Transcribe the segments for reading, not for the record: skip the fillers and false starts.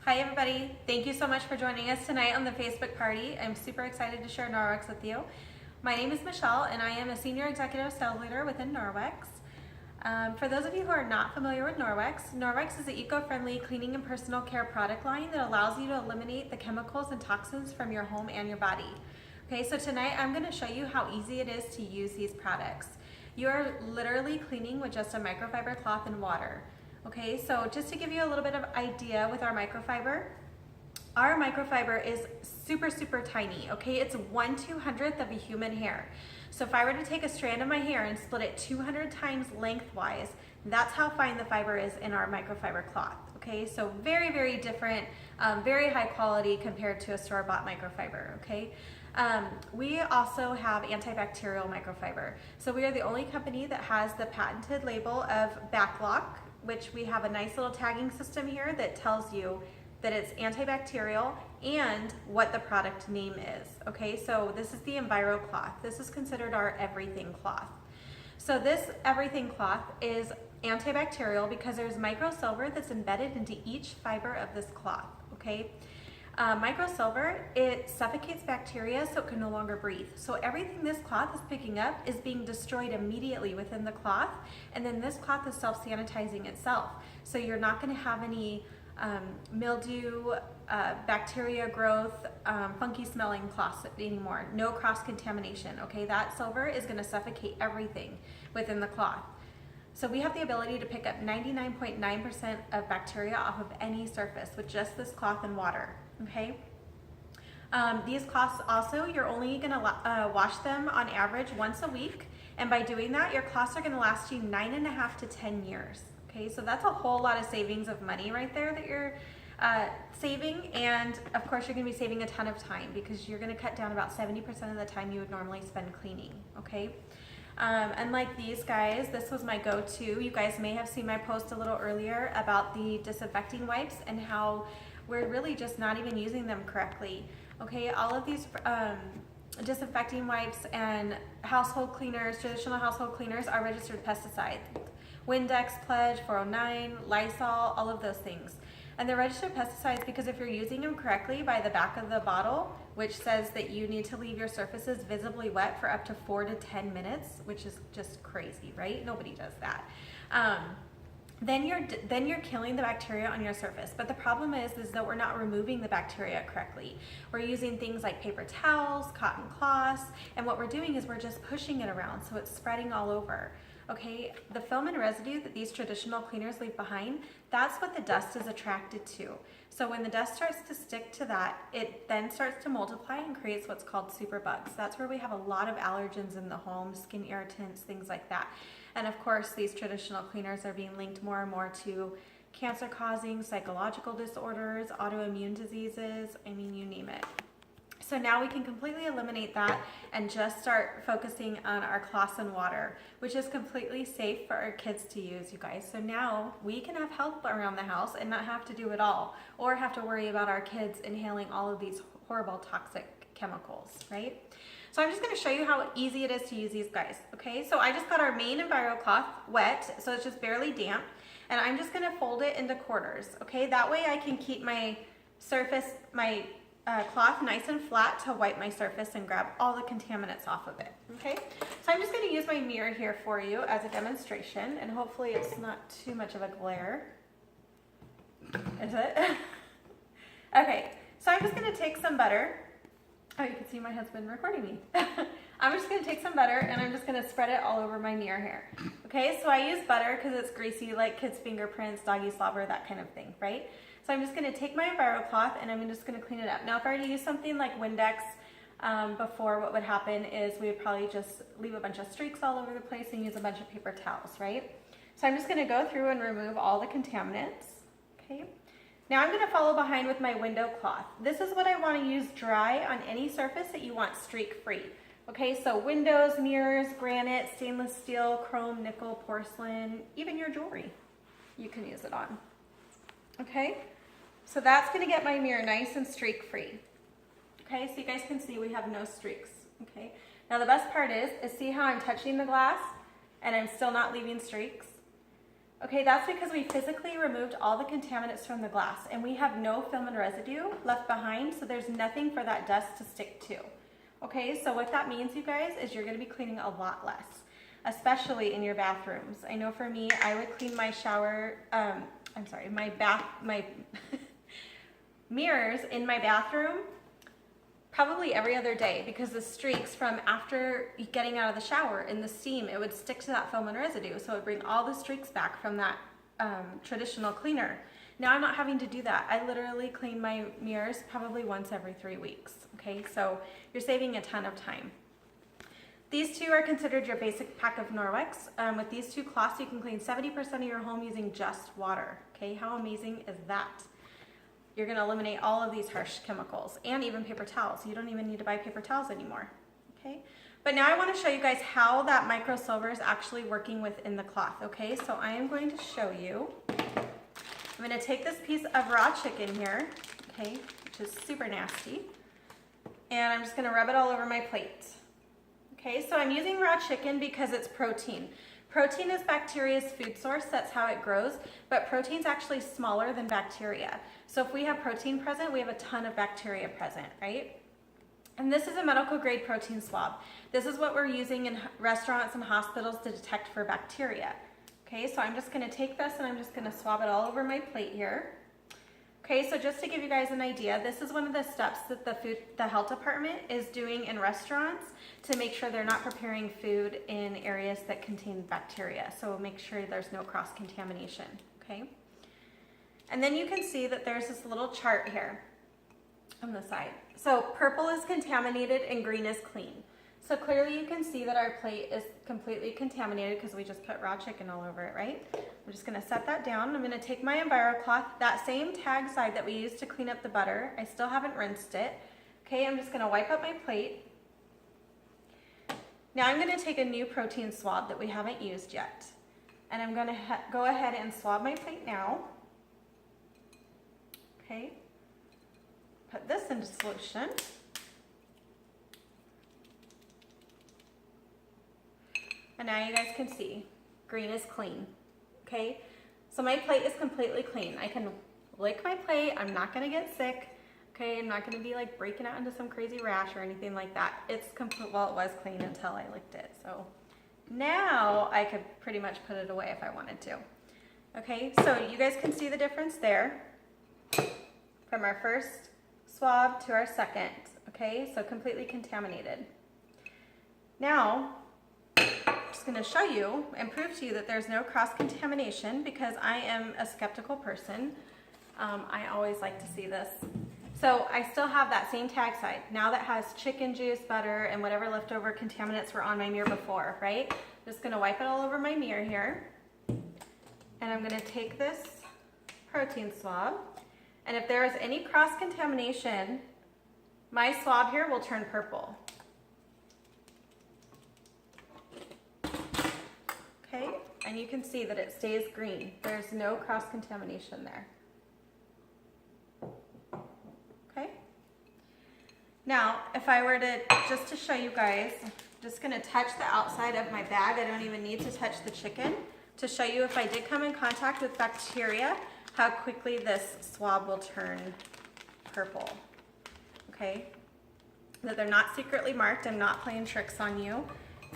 Hi everybody, thank you so much for joining us tonight on the Facebook party. I'm super excited to share Norwex with you. My name is Michelle and I am a Senior Executive Sales Leader within Norwex. For those of you who are not familiar with Norwex, Norwex is an eco-friendly cleaning and personal care product line that allows you to eliminate the chemicals and toxins from your home and your body. Okay, so tonight I'm going to show you how easy it is to use these products. You are literally cleaning with just a microfiber cloth and water. Okay, so just to give you a little bit of idea with our microfiber is super tiny, okay? It's 1/200th of a human hair. So if I were to take a strand of my hair and split it 200 times lengthwise, that's how fine the fiber is in our microfiber cloth, okay? So very different, very high quality compared to a store-bought microfiber, okay? We also have antibacterial microfiber. So we are the only company that has the patented label of BacLock, which we have a nice little tagging system here that tells you that it's antibacterial and what the product name is. Okay, so this is the Enviro cloth. This is considered our everything cloth. So this everything cloth is antibacterial because there's microsilver that's embedded into each fiber of this cloth. Okay, microsilver, it suffocates bacteria so it can no longer breathe. So everything this cloth is picking up is being destroyed immediately within the cloth, and then this cloth is self-sanitizing itself. So you're not going to have any mildew, bacteria growth, funky smelling cloths anymore. No cross-contamination, okay? That silver is going to suffocate everything within the cloth. So we have the ability to pick up 99.9% of bacteria off of any surface with just this cloth and water, okay? These cloths also, you're only gonna wash them on average once a week, and by doing that, your cloths are gonna last you 9.5 to 10 years, okay? So that's a whole lot of savings of money right there that you're saving, and of course you're gonna be saving a ton of time because you're gonna cut down about 70% of the time you would normally spend cleaning, okay? Unlike these guys, this was my go-to. You guys may have seen my post a little earlier about the disinfecting wipes and how we're really just not even using them correctly. Okay, all of these disinfecting wipes and household cleaners, traditional household cleaners, are registered pesticides. Windex, Pledge, 409, Lysol, all of those things. And they're registered pesticides because if you're using them correctly by the back of the bottle, which says that you need to leave your surfaces visibly wet for up to 4 to 10 minutes, which is just crazy, right? Nobody does that. Then you're killing the bacteria on your surface. But the problem is that we're not removing the bacteria correctly. We're using things like paper towels, cotton cloths, and what we're doing is we're just pushing it around so it's spreading all over. Okay, the film and residue that these traditional cleaners leave behind, that's what the dust is attracted to. So when the dust starts to stick to that, it then starts to multiply and creates what's called superbugs. That's where we have a lot of allergens in the home, skin irritants, things like that. And of course, these traditional cleaners are being linked more and more to cancer-causing psychological disorders, autoimmune diseases, I mean, you name it. So now we can completely eliminate that and just start focusing on our cloths and water, which is completely safe for our kids to use, you guys. So now we can have help around the house and not have to do it all, or have to worry about our kids inhaling all of these horrible toxic chemicals, right? So I'm just gonna show you how easy it is to use these guys, okay? So I just got our main Enviro cloth wet, so it's just barely damp, and I'm just gonna fold it into quarters, okay? That way I can keep my surface, my cloth nice and flat to wipe my surface and grab all the contaminants off of it, okay? So I'm just gonna use my mirror here for you as a demonstration, and hopefully it's not too much of a glare. Is it? Okay, so I'm just gonna take some butter. Oh, you can see my husband recording me. I'm just gonna take some butter and I'm just gonna spread it all over my mirror here. Okay, so I use butter because it's greasy, like kids' fingerprints, doggy slobber, that kind of thing, right? So I'm just gonna take my Enviro cloth and I'm just gonna clean it up. Now, if I were to use something like Windex before, what would happen is we would probably just leave a bunch of streaks all over the place and use a bunch of paper towels, right? So I'm just gonna go through and remove all the contaminants, okay? Now I'm gonna follow behind with my window cloth. This is what I wanna use dry on any surface that you want streak-free. Okay, so windows, mirrors, granite, stainless steel, chrome, nickel, porcelain, even your jewelry, you can use it on. Okay, so that's gonna get my mirror nice and streak-free. Okay, so you guys can see we have no streaks. Okay, now the best part is see how I'm touching the glass and I'm still not leaving streaks? Okay, that's because we physically removed all the contaminants from the glass and we have no film and residue left behind, so there's nothing for that dust to stick to. Okay, so what that means, you guys, is you're gonna be cleaning a lot less, especially in your bathrooms. I know for me, I would clean my shower, my mirrors in my bathroom probably every other day, because the streaks from after getting out of the shower in the steam, it would stick to that film and residue, so it would bring all the streaks back from that traditional cleaner. Now I'm not having to do that. I literally clean my mirrors probably once every 3 weeks, okay? So you're saving a ton of time. These two are considered your basic pack of Norwex. With these two cloths, you can clean 70% of your home using just water, okay? How amazing is that? You're gonna eliminate all of these harsh chemicals and even paper towels. You don't even need to buy paper towels anymore, okay? But now I wanna show you guys how that micro silver is actually working within the cloth, okay? So I am going to show you. I'm gonna take this piece of raw chicken here, okay, which is super nasty, and I'm just gonna rub it all over my plate. Okay, so I'm using raw chicken because it's protein. Protein is bacteria's food source, that's how it grows, but protein's actually smaller than bacteria. So if we have protein present, we have a ton of bacteria present, right? And this is a medical grade protein swab. This is what we're using in restaurants and hospitals to detect for bacteria. Okay, so I'm just gonna take this and I'm just gonna swab it all over my plate here. Okay, so just to give you guys an idea, this is one of the steps that the health department is doing in restaurants to make sure they're not preparing food in areas that contain bacteria. So make sure there's no cross-contamination, okay? And then you can see that there's this little chart here on the side. So purple is contaminated and green is clean. So clearly you can see that our plate is completely contaminated because we just put raw chicken all over it, right? I'm just gonna set that down. I'm gonna take my EnviroCloth, that same tag side that we used to clean up the butter. I still haven't rinsed it. Okay, I'm just gonna wipe up my plate. Now I'm gonna take a new protein swab that we haven't used yet. And I'm gonna go ahead and swab my plate now. Okay, put this into solution. And now you guys can see, green is clean, okay? So my plate is completely clean. I can lick my plate, I'm not gonna get sick, okay? I'm not gonna be like breaking out into some crazy rash or anything like that. It's well, it was clean until I licked it. So now I could pretty much put it away if I wanted to. Okay, so you guys can see the difference there from our first swab to our second, okay? So completely contaminated. Now, I'm just going to show you and prove to you that there's no cross-contamination because I am a skeptical person. I always like to see this. So I still have that same tag side now that has chicken juice, butter, and whatever leftover contaminants were on my mirror before, right? I'm just going to wipe it all over my mirror here. And I'm going to take this protein swab. And if there is any cross-contamination, my swab here will turn purple. Okay, and you can see that it stays green. There's no cross-contamination there. Okay. Now, if I were to, just to show you guys, I'm just gonna touch the outside of my bag. I don't even need to touch the chicken to show you if I did come in contact with bacteria, how quickly this swab will turn purple. Okay, that they're not secretly marked. I'm not playing tricks on you.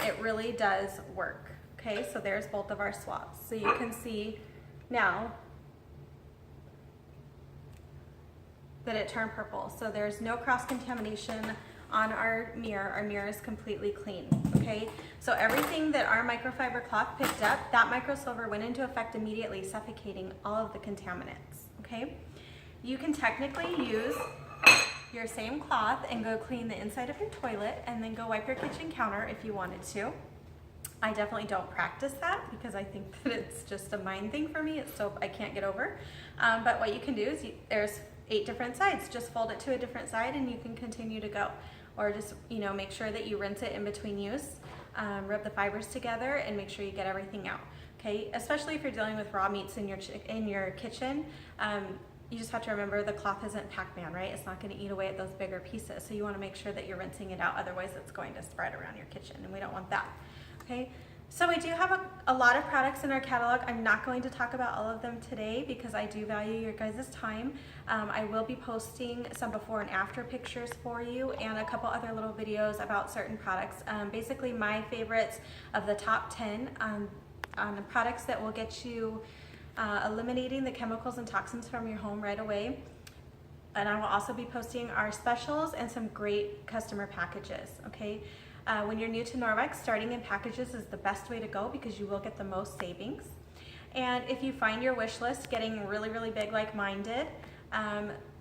It really does work. Okay, so there's both of our swabs. So you can see now that it turned purple. So there's no cross-contamination on our mirror. Our mirror is completely clean, okay? So everything that our microfiber cloth picked up, that microsilver went into effect immediately, suffocating all of the contaminants, okay? You can technically use your same cloth and go clean the inside of your toilet and then go wipe your kitchen counter if you wanted to. I definitely don't practice that because I think that it's just a mind thing for me. It's so I can't get over. But what you can do is there's 8 different sides. Just fold it to a different side and you can continue to go. Or just, you know, make sure that you rinse it in between use. Rub the fibers together and make sure you get everything out. Okay, especially if you're dealing with raw meats in your kitchen. You just have to remember the cloth isn't Pac-Man, right? It's not going to eat away at those bigger pieces. So you want to make sure that you're rinsing it out. Otherwise, it's going to spread around your kitchen, and we don't want that. Okay, So we do have a lot of products in our catalog. I'm not going to talk about all of them today because I do value your guys' time. I will be posting some before and after pictures for you and a couple other little videos about certain products. Basically my favorites of the top 10 on the products that will get you eliminating the chemicals and toxins from your home right away. And I will also be posting our specials and some great customer packages, okay? When you're new to Norwex, starting in packages is the best way to go because you will get the most savings. And if you find your wish list getting really, really big like mine did,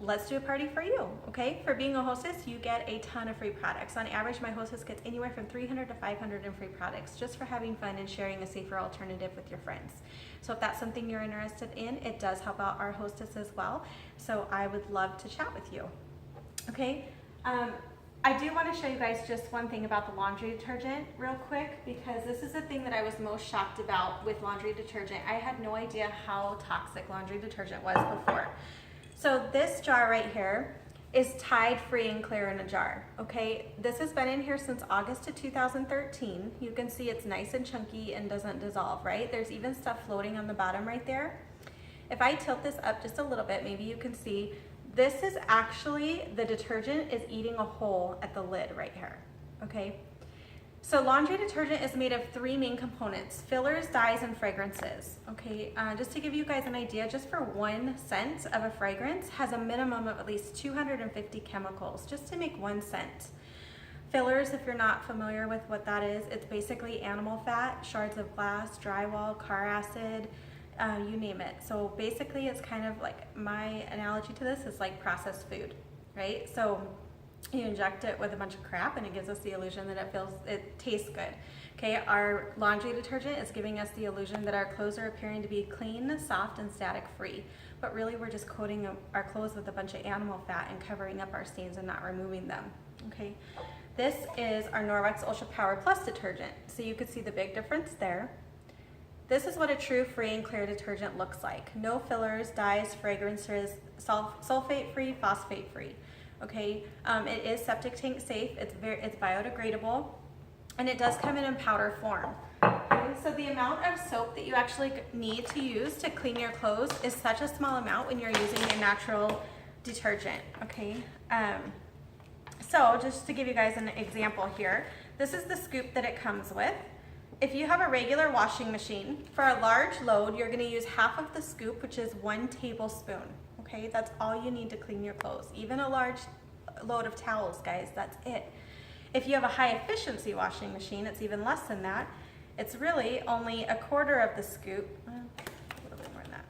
let's do a party for you, okay? For being a hostess, you get a ton of free products. On average, my hostess gets anywhere from 300 to 500 in free products just for having fun and sharing a safer alternative with your friends. So if that's something you're interested in, it does help out our hostess as well. So I would love to chat with you, okay? I do want to show you guys just one thing about the laundry detergent real quick because this is the thing that I was most shocked about with laundry detergent. I had no idea how toxic laundry detergent was before. So this jar right here is Tide Free and Clear in a jar, okay? This has been in here since August of 2013. You can see it's nice and chunky and doesn't dissolve, right? There's even stuff floating on the bottom right there. If I tilt this up just a little bit, maybe you can see this is actually, the detergent is eating a hole at the lid right here, okay? So laundry detergent is made of 3 main components: fillers, dyes, and fragrances, okay? Just to give you guys an idea, just for 1 scent of a fragrance has a minimum of at least 250 chemicals just to make 1 scent. Fillers, if you're not familiar with what that is, it's basically animal fat, shards of glass, drywall, car acid, you name it. So basically it's kind of like, my analogy to this is like processed food, right? So you inject it with a bunch of crap and it gives us the illusion that it tastes good. Okay, our laundry detergent is giving us the illusion that our clothes are appearing to be clean, soft, and static free. But really we're just coating our clothes with a bunch of animal fat and covering up our stains and not removing them, okay? This is our Norwex Ultra Power Plus detergent. So you can see the big difference there. This is what a true free and clear detergent looks like. No fillers, dyes, fragrances, sulfate-free, phosphate-free. Okay, it is septic tank safe. It's biodegradable, and it does come in powder form. Okay, so the amount of soap that you actually need to use to clean your clothes is such a small amount when you're using a natural detergent. Okay, so just to give you guys an example here, this is the scoop that it comes with. If you have a regular washing machine, for a large load, you're gonna use half of the scoop, which is 1 tablespoon, okay? That's all you need to clean your clothes. Even a large load of towels, guys, that's it. If you have a high efficiency washing machine, it's even less than that. It's really only a quarter of the scoop, a little bit more than that,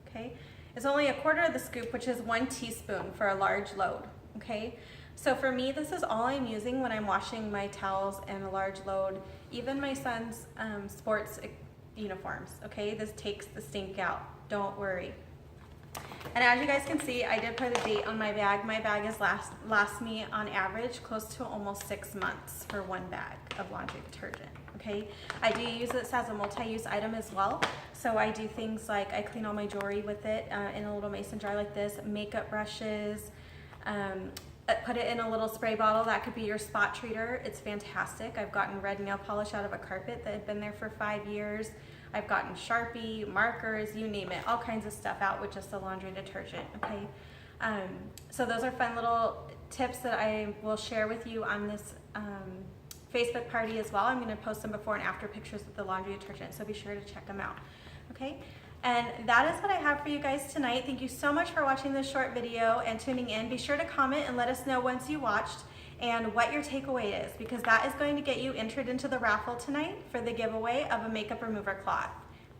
okay? It's only a quarter of the scoop, which is 1 teaspoon for a large load, okay? So for me, this is all I'm using when I'm washing my towels and a large load, even my son's sports uniforms, okay? This takes the stink out, don't worry. And as you guys can see, I did put a date on my bag. My bag has last me on average close to almost 6 months for 1 bag of laundry detergent, okay? I do use this as a multi-use item as well. So I do things like I clean all my jewelry with it in a little mason jar like this, makeup brushes, put it in a little spray bottle. That could be your spot treater. It's fantastic. I've gotten red nail polish out of a carpet that had been there for 5 years. I've gotten Sharpie, markers, you name it, all kinds of stuff out with just the laundry detergent, okay? So those are fun little tips that I will share with you on this Facebook party as well. I'm gonna post some before and after pictures of the laundry detergent, so be sure to check them out, okay? And that is what I have for you guys tonight. Thank you so much for watching this short video and tuning in. Be sure to comment and let us know once you watched and what your takeaway is, because that is going to get you entered into the raffle tonight for the giveaway of a makeup remover cloth.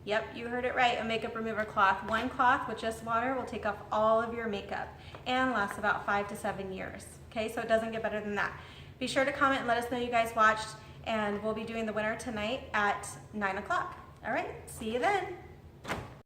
Yep, you heard it right, a makeup remover cloth. 1 cloth with just water will take off all of your makeup and lasts about 5 to 7 years. Okay, so it doesn't get better than that. Be sure to comment and let us know you guys watched, and we'll be doing the winner tonight at 9 o'clock. All right, see you then.